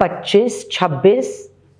25, 26,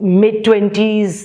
mid-20s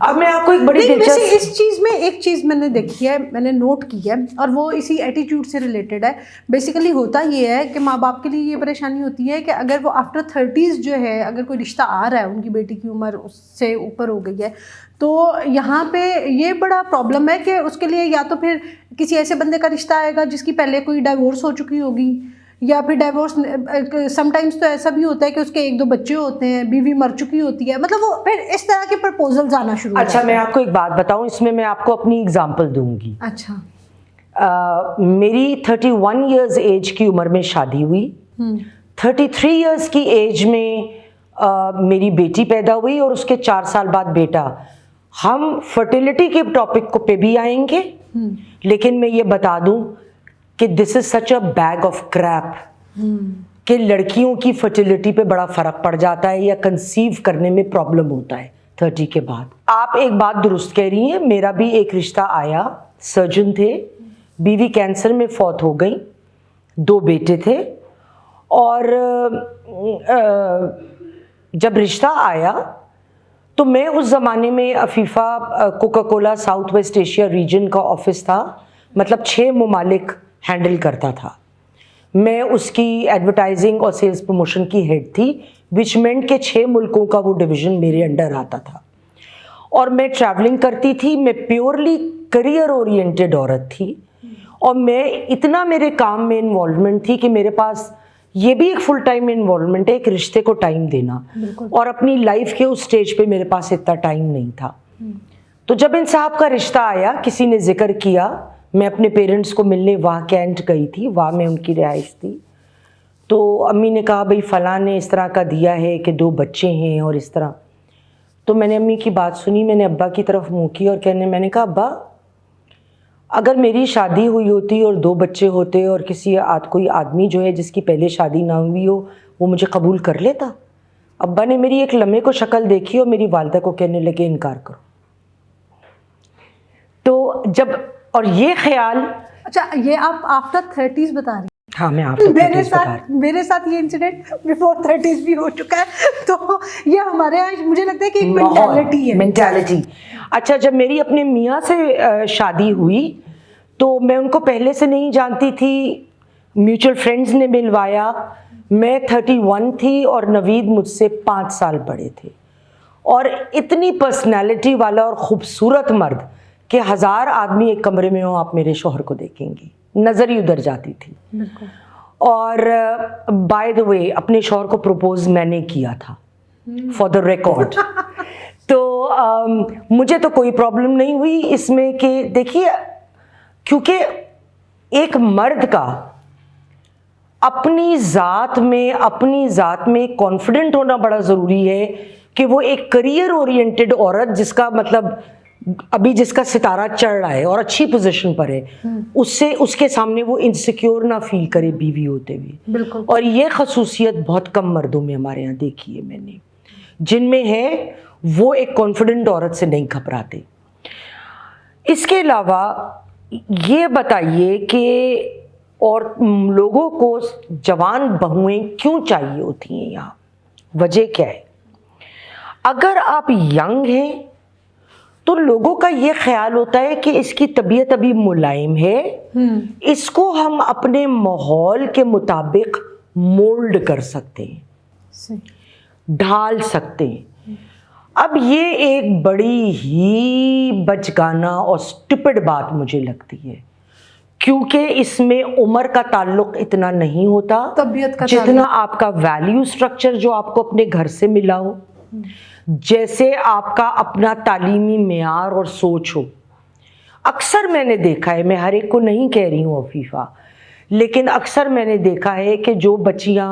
اب میں آپ کو ایک بڑی ویسے دلچسپ اس چیز میں ایک چیز میں نے دیکھی ہے, میں نے نوٹ کی ہے, اور وہ اسی ایٹیٹیوڈ سے ریلیٹڈ ہے. بیسیکلی ہوتا یہ ہے کہ ماں باپ کے لیے یہ پریشانی ہوتی ہے کہ اگر وہ آفٹر 30s جو ہے اگر کوئی رشتہ آ رہا ہے, ان کی بیٹی کی عمر اس سے اوپر ہو گئی ہے, تو یہاں پہ یہ بڑا پرابلم ہے کہ اس کے لیے یا تو پھر کسی ایسے بندے کا رشتہ آئے گا جس کی پہلے کوئی ڈائیورس ہو چکی ہوگی, یا پھر ڈائیورس سم ٹائمز تو ایسا بھی ہوتا ہے کہ اس کے 1-2 بچے ہوتے ہیں, بیوی مر چکی ہوتی ہے, مطلب وہ پھر اس طرح کے پرپوزلز آنا شروع ہو اچھا میں آپ کو ایک بات بتاؤں, اس میں آپ کو اپنی اگزامپل دوں گی. اچھا میری 31 ایئرز ایج کی عمر میں شادی ہوئی, 33 ایئرز کی ایج میں میری بیٹی پیدا ہوئی, اور اس کے 4 سال بعد بیٹا. ہم فرٹیلیٹی کے ٹاپک کو پہ بھی آئیں گے, لیکن میں یہ بتا دوں کہ دس از سچ اے بیگ آف کریپ کہ لڑکیوں کی فرٹیلیٹی پہ بڑا فرق پڑ جاتا ہے یا کنسیو کرنے میں پرابلم ہوتا ہے 30 کے بعد. آپ ایک بات درست کہہ رہی ہیں, میرا بھی ایک رشتہ آیا, سرجن تھے, بیوی کینسر میں فوت ہو گئی, 2 بیٹے تھے, اور جب رشتہ آیا تو میں اس زمانے میں Afifa Coca Cola south west Asia region کا آفس تھا, مطلب 6 ممالک ہینڈل کرتا تھا. میں اس کی ایڈورٹائزنگ اور سیلز پروموشن کی ہیڈ تھی, وچ مینٹ کہ 6 ملکوں کا وہ ڈویژن میرے انڈر آتا تھا, اور میں ٹریولنگ کرتی تھی. میں پیورلی کریئر اورینٹیڈ عورت تھی, اور میں اتنا میرے کام میں انوالومنٹ تھی کہ میرے پاس یہ بھی ایک فل ٹائم انوالومنٹ ہے, ایک رشتے کو ٹائم دینا, اور اپنی لائف کے اس سٹیج پہ میرے پاس اتنا ٹائم نہیں تھا. تو جب ان صاحب کا رشتہ آیا, کسی نے ذکر کیا, میں اپنے پیرنٹس کو ملنے وہاں کینٹ گئی تھی, وہاں میں ان کی رہائش تھی. تو امی نے کہا بھائی فلاں نے اس طرح کا دیا ہے کہ 2 بچے ہیں اور اس طرح. تو میں نے امی کی بات سنی, میں نے ابا کی طرف منہ کی اور میں نے کہا ابا اگر میری شادی ہوئی ہوتی اور 2 بچے ہوتے اور کوئی آدمی جو ہے جس کی پہلے شادی نہ ہوئی ہو وہ مجھے قبول کر لیتا. ابا نے میری ایک لمحے کو شکل دیکھی اور میری والدہ کو کہنے لگے انکار کرو. تو جب, اور یہ خیال, اچھا یہ آپ آفٹر 30s بتا رہی ہیں؟ ہاں میں آپ کو میرے ساتھ یہ انسیڈنٹ بیفور 30s بھی ہو چکا ہے, تو یہ ہمارے یہاں مجھے لگتا ہے کہ ایک مینٹیلٹی. اچھا جب میری اپنے میاں سے شادی ہوئی تو میں ان کو پہلے سے نہیں جانتی تھی, میوچل فرینڈز نے ملوایا. میں 31 تھی اور نوید مجھ سے 5 سال بڑے تھے, اور اتنی پرسنالٹی والا اور خوبصورت مرد کہ 1000 آدمی ایک کمرے میں ہوں آپ میرے شوہر کو دیکھیں گی, نظر ہی ادھر جاتی تھی. اور بائی دا وے اپنے شوہر کو پروپوز میں نے کیا تھا, فار دا ریکارڈ. تو مجھے تو کوئی پرابلم نہیں ہوئی اس میں کہ دیکھیے, کیونکہ ایک مرد کا اپنی ذات میں کانفیڈنٹ ہونا بڑا ضروری ہے کہ وہ ایک کریئر اورینٹیڈ عورت جس کا مطلب ابھی جس کا ستارہ چڑھ رہا ہے اور اچھی پوزیشن پر ہے, اس کے سامنے وہ انسیکیور نہ فیل کرے بیوی ہوتے ہوئے. اور یہ خصوصیت بہت کم مردوں میں ہمارے یہاں دیکھی ہے میں نے, جن میں ہے وہ ایک کانفیڈنٹ عورت سے نہیں گھبراتے. اس کے علاوہ یہ بتائیے کہ اور لوگوں کو جوان بہویں کیوں چاہیے ہوتی ہیں یہاں, وجہ کیا ہے؟ اگر آپ ینگ ہیں تو لوگوں کا یہ خیال ہوتا ہے کہ اس کی طبیعت ابھی ملائم ہے, اس کو ہم اپنے ماحول کے مطابق مولڈ کر سکتے ہیں, ڈھال سکتے ہیں. اب یہ ایک بڑی ہی بچگانہ اور اسٹپڈ بات مجھے لگتی ہے, کیونکہ اس میں عمر کا تعلق اتنا نہیں ہوتا طبیعت کا جتنا آپ کا ویلیو اسٹرکچر جو آپ کو اپنے گھر سے ملا ہو, جیسے آپ کا اپنا تعلیمی معیار اور سوچ ہو. اکثر میں نے دیکھا ہے, میں ہر ایک کو نہیں کہہ رہی ہوں عفیفہ, لیکن اکثر میں نے دیکھا ہے کہ جو بچیاں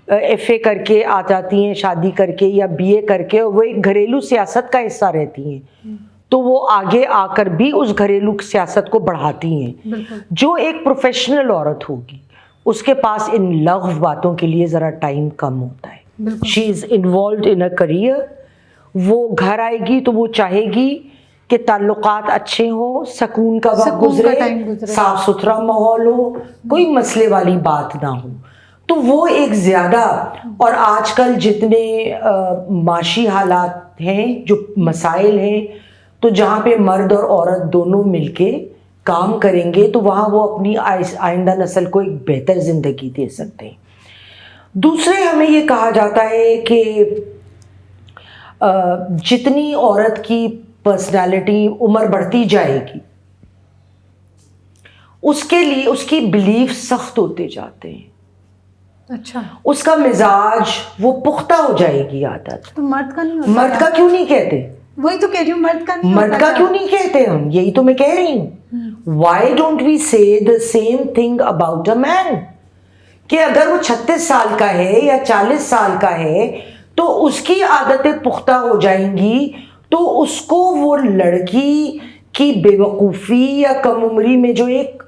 ایف اے کر کے آ جاتی ہیں شادی کر کے یا بی اے کر کے, وہ ایک گھریلو سیاست کا حصہ رہتی ہیں, تو وہ آگے آ کر بھی اس گھریلو سیاست کو بڑھاتی ہیں. جو ایک پروفیشنل عورت ہوگی اس کے پاس ان لغو باتوں کے لیے ذرا ٹائم کم ہوتا ہے. She is involved in a career. وہ گھر آئے گی تو وہ چاہے گی کہ تعلقات اچھے ہوں, سکون کا وقت گزرے, صاف ستھرا ماحول ہو, کوئی مسئلے والی بات نہ ہو. تو وہ ایک زیادہ, اور آج کل جتنے معاشی حالات ہیں, جو مسائل ہیں, تو جہاں پہ مرد اور عورت دونوں مل کے کام کریں گے تو وہاں وہ اپنی آئندہ نسل کو ایک بہتر زندگی دے سکتے ہیں. دوسرے ہمیں یہ کہا جاتا ہے کہ جتنی عورت کی پرسنالٹی عمر بڑھتی جائے گی اس کے لیے اس کی بلیف سخت ہوتے جاتے ہیں. اچھا, اس کا مزاج وہ پختہ ہو جائے گی عادت. تو مرد کا نہیں ہوتا؟ مرد کا کیوں نہیں کہتے؟ وہی تو کہہ رہی ہوں, مرد کا نہیں مرد ہوتا کا کیوں نہیں کہتے ہم؟ یہی تو میں کہہ رہی ہوں. Y don't we say the same thing about a man, کہ اگر وہ 36 سال کا ہے یا 40 سال کا ہے تو اس کی عادتیں پختہ ہو جائیں گی, تو اس کو وہ لڑکی کی بے وقوفی یا کم عمری میں جو ایک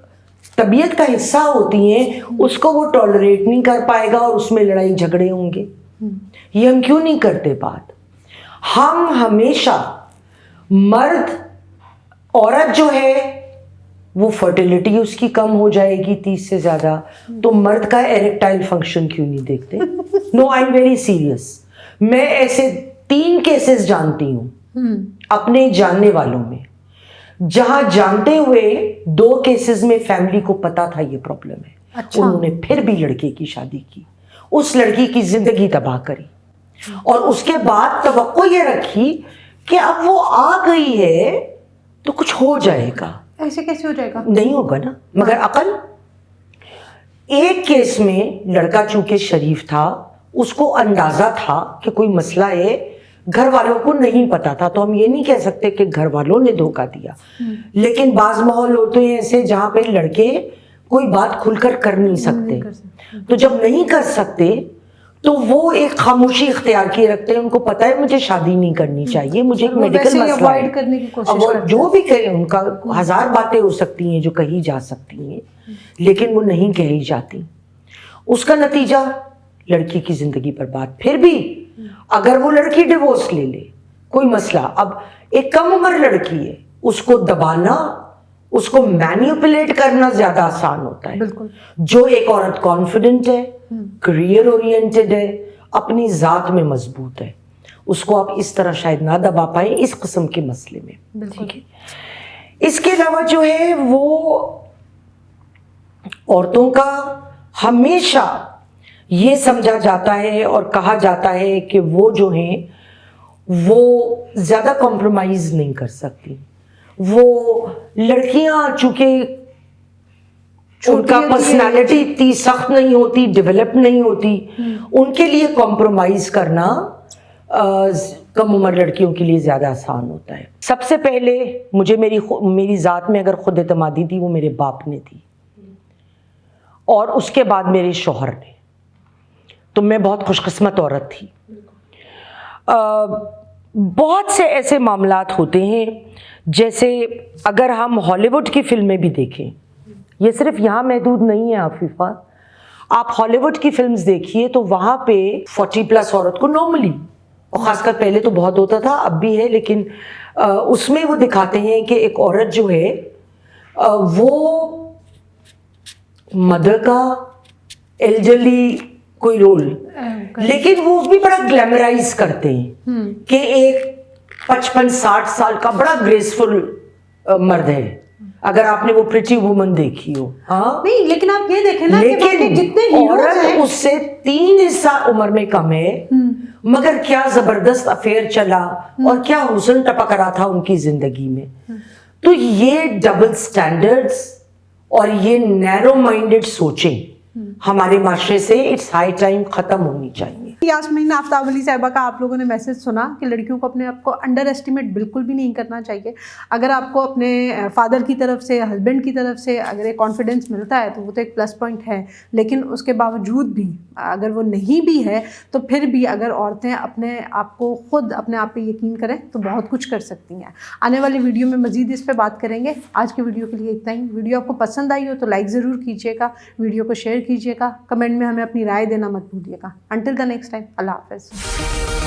طبیعت کا حصہ ہوتی ہیں اس کو وہ ٹالریٹ نہیں کر پائے گا, اور اس میں لڑائی جھگڑے ہوں گے. یہ ہم کیوں نہیں کرتے بات؟ ہم ہمیشہ مرد, عورت جو ہے وہ فرٹیلیٹی اس کی کم ہو جائے گی 30 سے زیادہ, تو مرد کا ایریکٹائل فنکشن کیوں نہیں دیکھتے؟ نو, آئی ایم ویری سیریس. میں ایسے 3 کیسز جانتی ہوں اپنے جاننے والوں میں, جہاں جانتے ہوئے 2 کیسز میں فیملی کو پتا تھا یہ پرابلم ہے. اچھا. انہوں نے پھر بھی لڑکے کی شادی کی, اس لڑکی کی زندگی تباہ کری, اور اس کے بعد توقع یہ رکھی کہ اب وہ آ گئی ہے تو کچھ ہو جائے گا. ایسے کیسے ہو جائے گا؟ نہیں ہوگا نا, مگر عقل. ایک کیس میں لڑکا چونکہ شریف تھا, اس کو اندازہ تھا کہ کوئی مسئلہ ہے, گھر والوں کو نہیں پتا تھا, تو ہم یہ نہیں کہہ سکتے کہ گھر والوں نے دھوکہ دیا, لیکن بعض ماحول ہوتے ہیں ایسے جہاں پہ لڑکے کوئی بات کھل کر نہیں سکتے, تو جب نہیں کر سکتے تو وہ ایک خاموشی اختیار کیے رکھتے ہیں. ان کو پتا ہے مجھے شادی نہیں کرنی چاہیے, مجھے ایک میڈیکل مسئلہ ہے, جو بھی کہے ان کا 1000 باتیں ہو سکتی ہیں جو کہی جا سکتی ہیں, لیکن وہ نہیں کہی جاتی. اس کا نتیجہ لڑکی کی زندگی برباد. پھر بھی اگر وہ لڑکی ڈیورس لے لے, کوئی مسئلہ, اب ایک کم عمر لڑکی ہے, اس کو دبانا, اس کو مینیپولیٹ کرنا زیادہ آسان ہوتا ہے. جو ایک عورت کانفیڈنٹ ہے, کریئر اورینٹڈ ہے, اپنی ذات میں مضبوط ہے, اس کو آپ اس طرح شاید نہ دبا پائیں اس قسم کے مسئلے میں. ٹھیک ہے. اس کے علاوہ جو ہے وہ عورتوں کا ہمیشہ یہ سمجھا جاتا ہے اور کہا جاتا ہے کہ وہ جو ہیں وہ زیادہ کمپرومائز نہیں کر سکتی. وہ لڑکیاں چونکہ ان کا پرسنالٹی اتنی سخت نہیں ہوتی, ڈیولپ نہیں ہوتی, ان کے لیے کمپرومائز کرنا کم عمر لڑکیوں کے لیے زیادہ آسان ہوتا ہے. سب سے پہلے مجھے میری ذات میں اگر خود اعتمادی تھی وہ میرے باپ نے تھی, اور اس کے بعد میرے شوہر نے. تو میں بہت خوش قسمت عورت تھی. بہت سے ایسے معاملات ہوتے ہیں, جیسے اگر ہم ہالی ووڈ کی فلمیں بھی دیکھیں, یہ صرف یہاں محدود نہیں ہے عفیفہ, آپ ہالی ووڈ کی فلمز دیکھیے تو وہاں پہ 40+ عورت کو نارملی, اور خاص کر پہلے تو بہت ہوتا تھا, اب بھی ہے, لیکن اس میں وہ دکھاتے ہیں کہ ایک عورت جو ہے وہ مدر کا ایلڈرلی کوئی رول, لیکن وہ بھی بڑا گلیمرائز کرتے ہیں کہ ایک 55-60 سال کا بڑا گریسفل مرد ہے, اگر آپ نے وہ پریٹی وومن دیکھی ہو. ہاں نہیں, لیکن آپ یہ دیکھیں نا لیکن جتنے عورت اس سے 3 حصہ عمر میں کم ہے, مگر کیا زبردست افیئر چلا اور کیا حسن ٹپک رہا تھا ان کی زندگی میں. تو یہ ڈبل سٹینڈرڈز اور یہ نیرو مائنڈڈ سوچیں ہمارے معاشرے سے اٹس ہائی ٹائم ختم ہونی چاہیے. یاسمین آفتاب علی صاحبہ کا آپ لوگوں نے میسج سنا کہ لڑکیوں کو اپنے آپ کو انڈر ایسٹیمیٹ بالکل بھی نہیں کرنا چاہیے. اگر آپ کو اپنے فادر کی طرف سے, ہسبینڈ کی طرف سے اگر ایک کانفیڈنس ملتا ہے تو وہ تو ایک پلس پوائنٹ ہے, لیکن اس کے باوجود بھی اگر وہ نہیں بھی ہے تو پھر بھی اگر عورتیں اپنے آپ کو خود اپنے آپ پہ یقین کریں تو بہت کچھ کر سکتی ہیں. آنے والی ویڈیو میں مزید اس پہ بات کریں گے. آج کی ویڈیو کے لیے اتنا ہی. ویڈیو آپ کو پسند آئی ہو تو لائک ضرور کیجیے گا, ویڈیو کو شیئر کیجیے گا, کمنٹ میں ہمیں اپنی رائے دینا مت بھولیے گا. انٹل دا نیکسٹ ٹائم, اللہ حافظ.